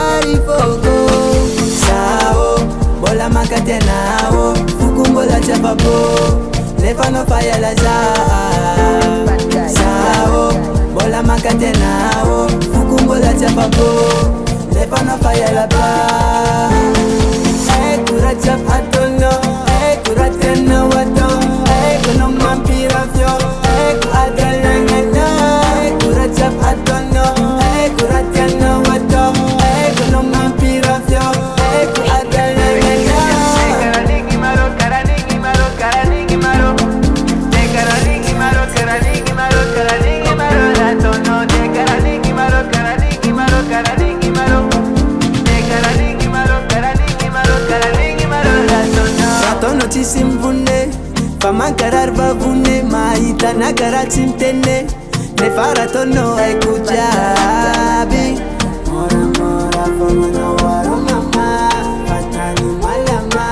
makarari fogo sao bola makatenao fukumbola chapabo never no fire la za sao bola makatenao fukumbola chapabo never no fire la ba kura chap atono kura tena wato kono mampira fyo ku adalangana kura chap atono kura tena wato kono mampira fyo ku adalangana karaligi maro karaligi maro karaligi maro karaligi maro karaligi maro karaligi maro atono karaligi maro karaligi maro karaligi maro karaligi maro karaligi maro karaligi maro atono tisimvune Famakarar babune maita nagara tintene ne faratono ekujabi mora mora famana waro mama fatani malama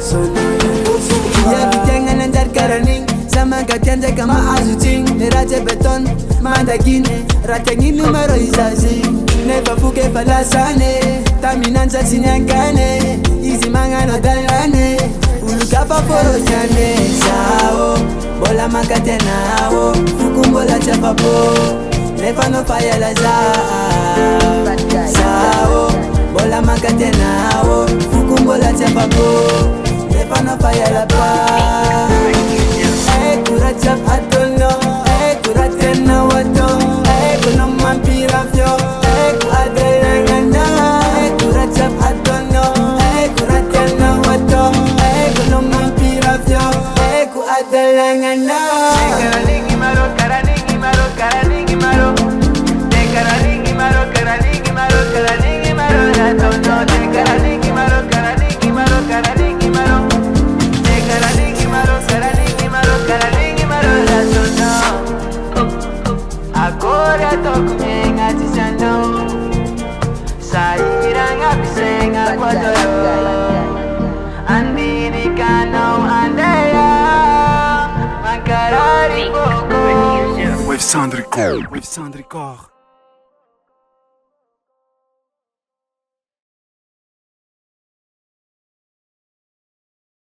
sono ya bitanga nanjar karani sama gatianja kama azuting ne raje beton mandagine ratengi numero izazi ne bafuke falasane taminanza sinyangane izi mangano dalane Ulukapa poro nyane sao bola makatenao fukumbola chapabo never no fire la za sao bola makatenao fukumbola chapabo never no fire la ba kura chap atono kura tena wato kono mampira fyo ku adelangana kura chap atono kura tena wato kono mampira fyo ku adalangana karaligi maro karaligi maro karaligi maro karaligi maro karaligi maro karaligi maro atono karaligi maro karaligi maro karaligi maro karaligi maro karaligi maro karaligi maro atono agora tô comigo atizando sairanga bisenga quadro With Sandricor.